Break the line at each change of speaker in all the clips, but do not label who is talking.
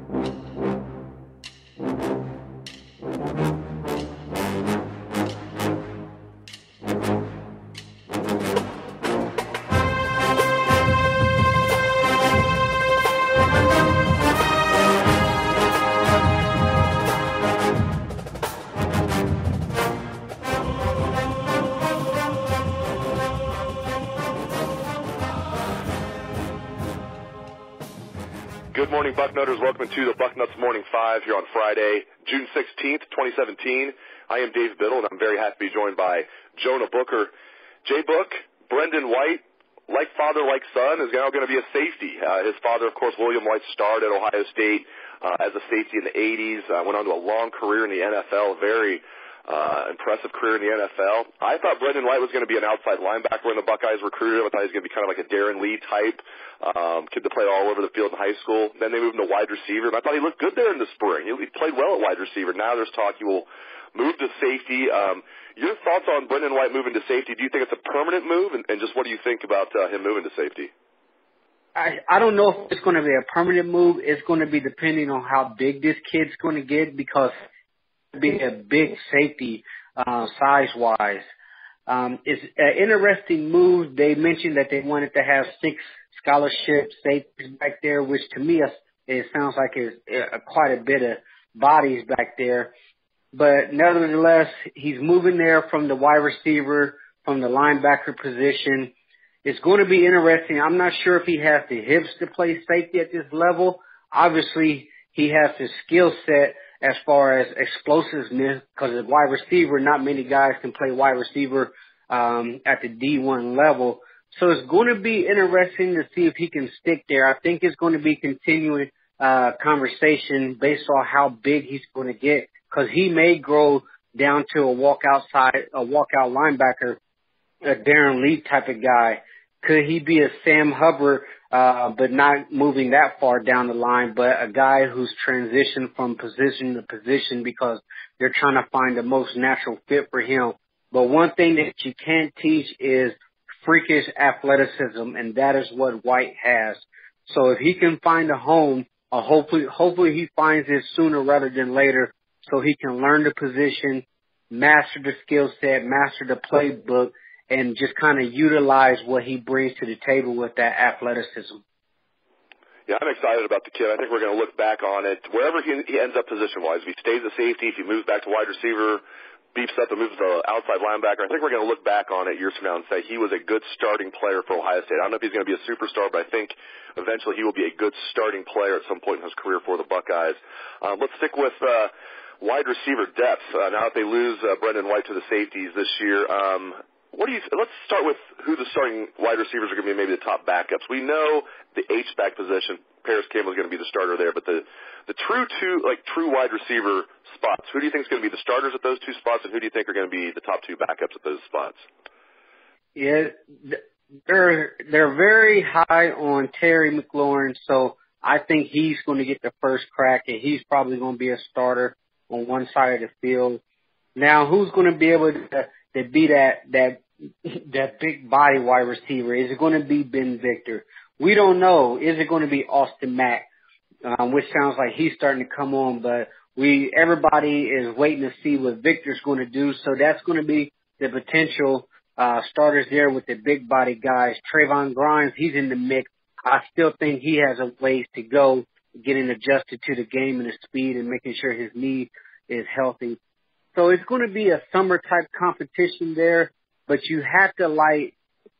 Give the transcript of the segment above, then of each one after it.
Good morning, Bucknutters. Welcome to the Bucknuts Morning 5 here on Friday, June 16th, 2017. I am Dave Biddle, and I'm very happy to be joined by Jonah Booker. J-Book, Brendon White, like father, like son, is now going to be a safety. His father, of course, William White, starred at Ohio State as a safety in the 80s, went on to a long career in the NFL, very impressive career in the NFL. I thought Brendon White was going to be an outside linebacker when the Buckeyes recruited him. I thought he was going to be kind of like a Darren Lee type, kid to play all over the field in high school. Then they moved him to wide receiver, and I thought he looked good there in the spring. He played well at wide receiver. Now there's talk he will move to safety. Your thoughts on Brendon White moving to safety? Do you think it's a permanent move, and just what do you think about him moving to safety?
I don't know if it's going to be a permanent move. It's going to be depending on how big this kid's going to get, because be a big safety size-wise. It's an interesting move. They mentioned that they wanted to have 6 scholarship safeties back there, which to me it sounds like it's quite a bit of bodies back there. But nevertheless, he's moving there from the wide receiver, from the linebacker position. It's going to be interesting. I'm not sure if he has the hips to play safety at this level. Obviously, he has the skill set as far as explosiveness, because as wide receiver, not many guys can play wide receiver at the D1 level. So it's going to be interesting to see if he can stick there. I think it's going to be continuing conversation based on how big he's going to get, because he may grow down to a walkout linebacker, a Darren Lee type of guy. Could he be a Sam Hubbard, but not moving that far down the line, but a guy who's transitioned from position to position because they're trying to find the most natural fit for him. But one thing that you can't teach is freakish athleticism, and that is what White has. So if he can find a home, hopefully he finds it sooner rather than later, so he can learn the position, master the skill set, master the playbook, and just kind of utilize what he brings to the table with that athleticism.
Yeah, I'm excited about the kid. I think we're going to look back on it. Wherever he ends up position-wise, if he stays a safety, if he moves back to wide receiver, beefs up and moves to outside linebacker, I think we're going to look back on it years from now and say he was a good starting player for Ohio State. I don't know if he's going to be a superstar, but I think eventually he will be a good starting player at some point in his career for the Buckeyes. Let's stick with wide receiver depth. Now that they lose Brendon White to the safeties this year, let's start with who the starting wide receivers are going to be, maybe the top backups. We know the H-back position, Paris Campbell is going to be the starter there, but the true wide receiver spots, who do you think is going to be the starters at those 2 spots, and who do you think are going to be the top 2 backups at those spots?
Yeah, they're very high on Terry McLaurin, so I think he's going to get the first crack, and he's probably going to be a starter on one side of the field. Now, who's going to be able to be that big body wide receiver? Is it going to be Ben Victor? We don't know. Is it going to be Austin Mack, which sounds like he's starting to come on, but everybody is waiting to see what Victor's going to do. So that's going to be the potential starters there with the big body guys. Trayvon Grimes, he's in the mix. I still think he has a ways to go getting adjusted to the game and the speed and making sure his knee is healthy. So it's going to be a summer-type competition there, but you have to like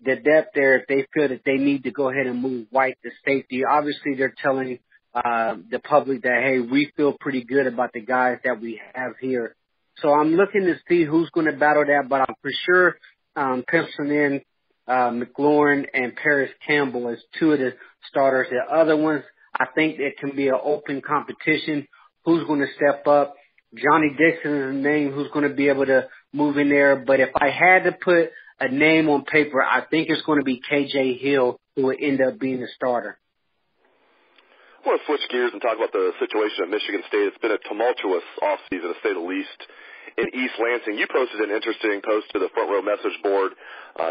the depth there if they feel that they need to go ahead and move White to safety. Obviously, they're telling the public that, hey, we feel pretty good about the guys that we have here. So I'm looking to see who's going to battle that, but I'm for sure penciling in McLaurin and Paris Campbell as 2 of the starters. The other ones, I think it can be an open competition. Who's going to step up? Johnny Dixon is a name who's going to be able to move in there. But if I had to put a name on paper, I think it's going to be KJ Hill, who will end up being the starter.
I want to switch gears and talk about the situation at Michigan State. It's been a tumultuous offseason, to say the least, in East Lansing. You posted an interesting post to the Front Row message board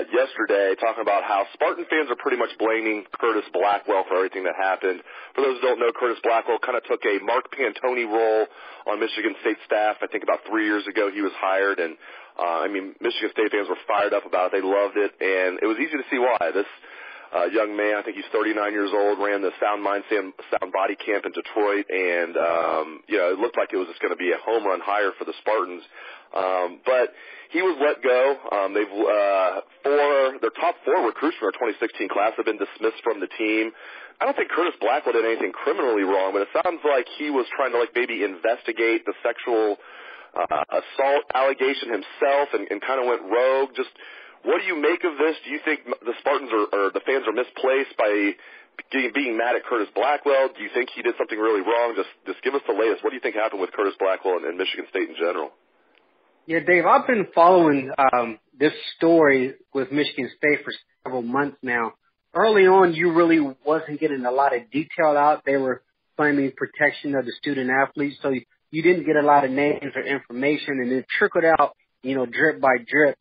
yesterday talking about how Spartan fans are pretty much blaming Curtis Blackwell for everything that happened. For those who don't know, Curtis Blackwell kind of took a Mark Pantoni role on Michigan State staff. I think about 3 years ago he was hired, and Michigan State fans were fired up about it. They loved it, and it was easy to see why. This young man, I think he's 39 years old, ran the Sound Mind, Sound Body Camp in Detroit, and it looked like it was just going to be a home run hire for the Spartans. But he was let go. Their top 4 recruits from our 2016 class have been dismissed from the team. I don't think Curtis Blackwell did anything criminally wrong, but it sounds like he was trying to maybe investigate the sexual assault allegation himself and kind of went rogue. Just what do you make of this? Do you think the Spartans or the fans are misplaced by being mad at Curtis Blackwell? Do you think he did something really wrong? Just give us the latest. What do you think happened with Curtis Blackwell and Michigan State in general?
Yeah, Dave, I've been following this story with Michigan State for several months now. Early on, you really wasn't getting a lot of detail out. They were claiming protection of the student athletes, so you didn't get a lot of names or information, and it trickled out, drip by drip.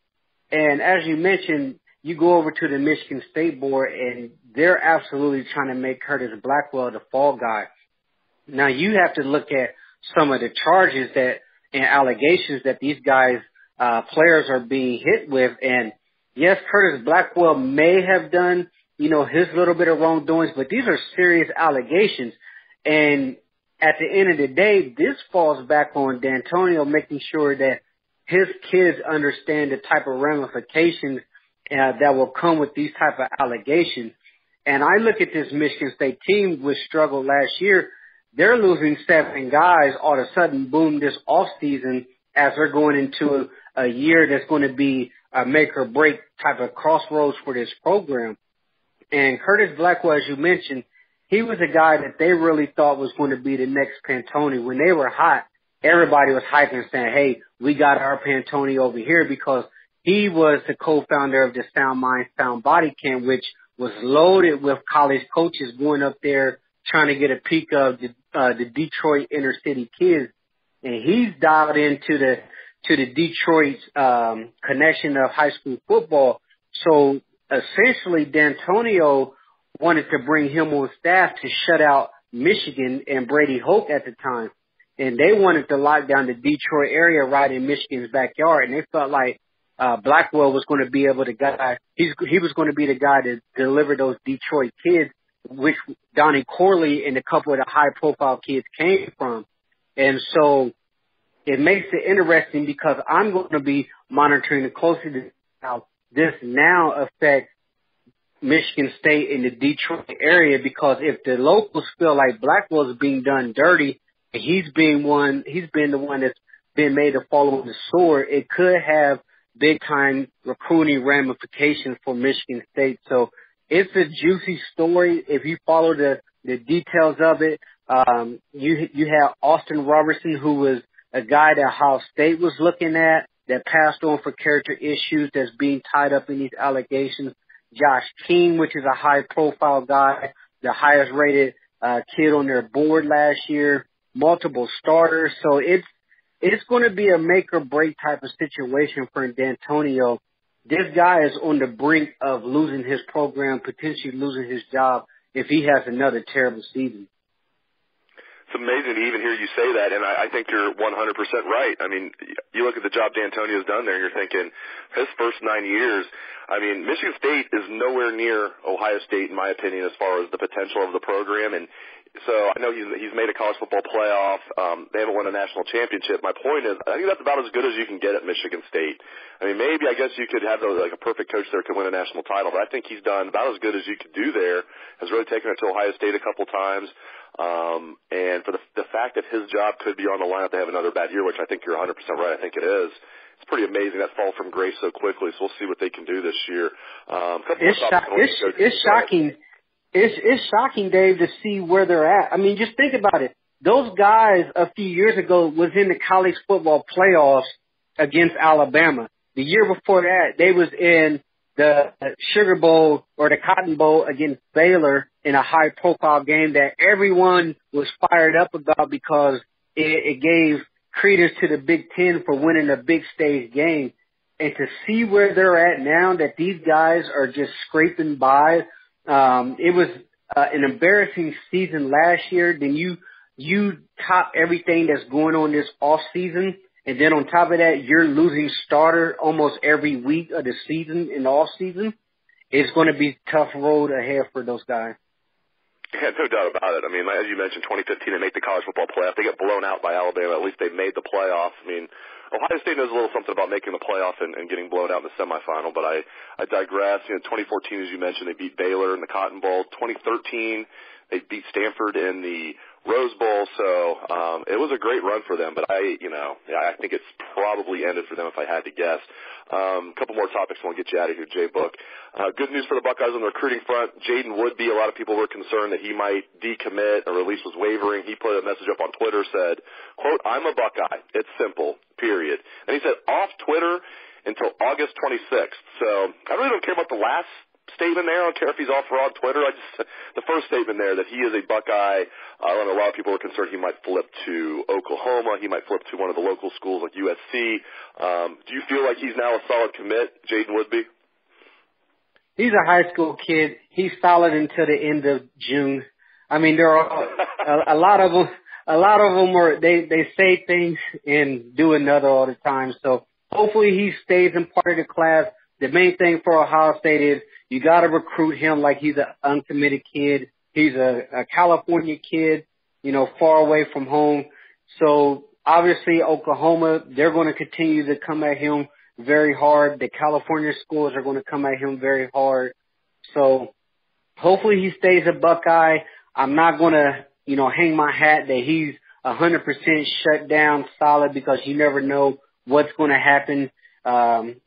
And as you mentioned, you go over to the Michigan State board, and they're absolutely trying to make Curtis Blackwell the fall guy. Now, you have to look at some of the charges and allegations that these guys, players are being hit with. And yes, Curtis Blackwell may have done, his little bit of wrongdoings, but these are serious allegations. And at the end of the day, this falls back on D'Antonio making sure that his kids understand the type of ramifications that will come with these type of allegations. And I look at this Michigan State team, which struggled last year. They're losing 7 guys all of a sudden, boom, this off season as they're going into a year that's going to be a make or break type of crossroads for this program. And Curtis Blackwell, as you mentioned, he was a guy that they really thought was going to be the next Pantoni. When they were hot, everybody was hyping and saying, hey, we got our Pantoni over here, because he was the co-founder of the Sound Mind, Sound Body Camp, which was loaded with college coaches going up there trying to get a peek of the Detroit inner city kids. And he's dialed into the Detroit connection of high school football. So essentially, D'Antonio wanted to bring him on staff to shut out Michigan and Brady Hoke at the time. And they wanted to lock down the Detroit area right in Michigan's backyard. And they felt like Blackwell was going to be able to he was going to be the guy to deliver those Detroit kids, which Donnie Corley and a couple of the high-profile kids came from. And so it makes it interesting, because I'm going to be monitoring it closely how this now affects Michigan State in the Detroit area, because if the locals feel like Blackwell's being done dirty and he's been the one that's been made to fall on the sword, it could have big-time recruiting ramifications for Michigan State. So it's a juicy story. If you follow the details of it, you have Austin Robertson, who was a guy that Ohio State was looking at, that passed on for character issues, that's being tied up in these allegations. Josh King, which is a high-profile guy, the highest-rated kid on their board last year, multiple starters. So it's going to be a make-or-break type of situation for D'Antonio. This guy is on the brink of losing his program, potentially losing his job if he has another terrible season.
It's amazing to even hear you say that, and I think you're 100% right. I mean, you look at the job D'Antonio's done there, and you're thinking his first 9 years, Michigan State is nowhere near Ohio State, in my opinion, as far as the potential of the program. And so I know he's made a college football playoff. They haven't won a national championship. My point is, I think that's about as good as you can get at Michigan State. Maybe I guess you could have a perfect coach there could win a national title, but I think he's done about as good as you could do there. Has really taken it to Ohio State a couple times. And for the fact that his job could be on the line if they have another bad year, which I think you're 100% right, I think it is. It's pretty amazing that fall from grace so quickly. So we'll see what they can do this year.
It's shocking. It's shocking, Dave, to see where they're at. Just think about it. Those guys a few years ago was in the college football playoffs against Alabama. The year before that, they was in the Sugar Bowl or the Cotton Bowl against Baylor in a high-profile game that everyone was fired up about, because it gave credence to the Big Ten for winning a big stage game. And to see where they're at now, that these guys are just scraping by. It was an embarrassing season last year. Then you top everything that's going on this off season. And then on top of that, you're losing starter almost every week of the season in the off season. It's going to be a tough road ahead for those guys.
Yeah, no doubt about it. I mean, as you mentioned, 2015 they make the college football playoff. They get blown out by Alabama. At least they made the playoff. I mean, Ohio State knows a little something about making the playoff and getting blown out in the semifinal, but I digress. 2014, as you mentioned, they beat Baylor in the Cotton Bowl. 2013, they beat Stanford in the Rose Bowl, so it was a great run for them, but I think it's probably ended for them if I had to guess. A couple more topics and we'll get you out of here, Jay Book. Good news for the Buckeyes on the recruiting front. Jaden Woodby, a lot of people were concerned that he might decommit or at least was wavering. He put a message up on Twitter, said, quote, "I'm a Buckeye. It's simple, period." And he said, off Twitter until August 26th. So I really don't care about the last statement there. I don't care if he's off or on Twitter. The first statement there that he is a Buckeye. I know a lot of people are concerned he might flip to Oklahoma. He might flip to one of the local schools like USC. Do you feel like he's now a solid commit, Jaden Woodby?
He's a high school kid. He's solid until the end of June. I mean, there are a lot of them. A lot of them are they say things and do another all the time. So hopefully he stays in part of the class. The main thing for Ohio State is you got to recruit him like he's an uncommitted kid. He's a California kid, far away from home. So obviously Oklahoma, they're going to continue to come at him very hard. The California schools are going to come at him very hard. So hopefully he stays a Buckeye. I'm not going to, hang my hat that he's 100% shut down solid, because you never know what's going to happen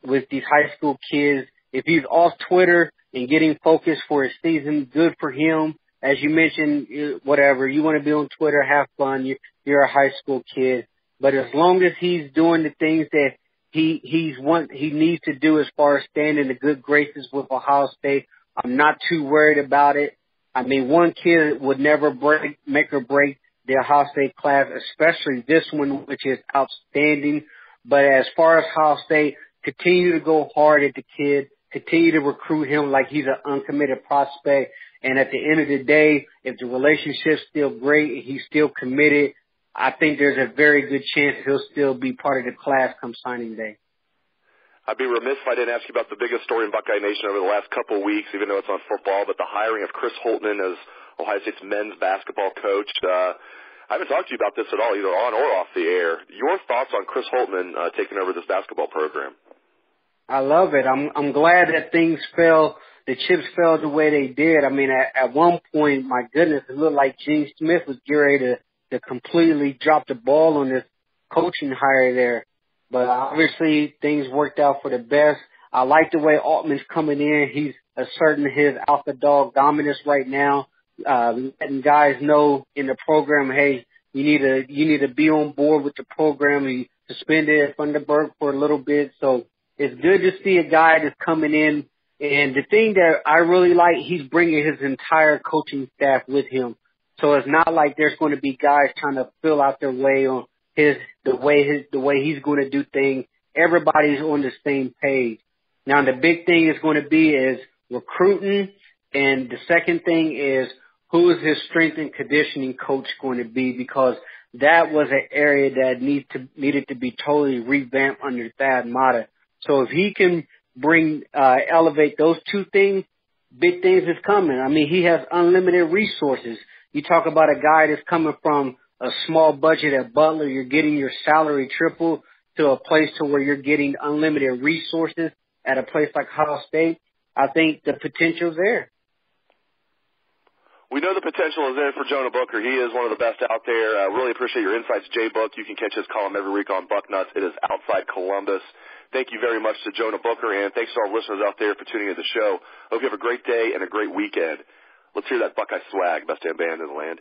with these high school kids. If he's off Twitter and getting focused for his season, good for him. As you mentioned, whatever, you want to be on Twitter, have fun. You're a high school kid. But as long as he's doing the things that he needs to do as far as staying in the good graces with Ohio State, I'm not too worried about it. I mean, one kid would never make or break the Ohio State class, especially this one, which is outstanding. But as far as Ohio State, continue to go hard at the kid, continue to recruit him like he's an uncommitted prospect. And at the end of the day, if the relationship's still great and he's still committed, I think there's a very good chance he'll still be part of the class come signing day.
I'd be remiss if I didn't ask you about the biggest story in Buckeye Nation over the last couple of weeks, even though it's on football, but the hiring of Chris Holtman as Ohio State's men's basketball coach. I haven't talked to you about this at all, either on or off the air. Your thoughts on Chris Holtman taking over this basketball program? I
love it. I'm glad that the chips fell the way they did. I mean, at one point, my goodness, it looked like Gene Smith was getting ready to completely drop the ball on this coaching hire there. But obviously, things worked out for the best. I like the way Altman's coming in. He's asserting his alpha dog dominance right now, letting guys know in the program, hey, you need to be on board with the program. He suspended Thunderberg for a little bit, so it's good to see a guy that's coming in. And the thing that I really like, he's bringing his entire coaching staff with him. So it's not like there's going to be guys trying to fill out their way on the way he's going to do things. Everybody's on the same page. Now the big thing is going to be is recruiting, and the second thing is who is his strength and conditioning coach going to be, because that was an area that needed to be totally revamped under Thad Matta. So if he can elevate those two things, big things is coming. I mean, he has unlimited resources. You talk about a guy that's coming from a small budget at Butler, you're getting your salary tripled to a place to where you're getting unlimited resources at a place like Ohio State. I think the potential's there.
We know the potential is there for Jonah Booker. He is one of the best out there. Really appreciate your insights, Jay Book. You can catch his column every week on Bucknuts. It is Outside Columbus. Thank you very much to Jonah Booker, and thanks to our listeners out there for tuning in to the show. Hope you have a great day and a great weekend. Let's hear that Buckeye swag. Best damn band in the land.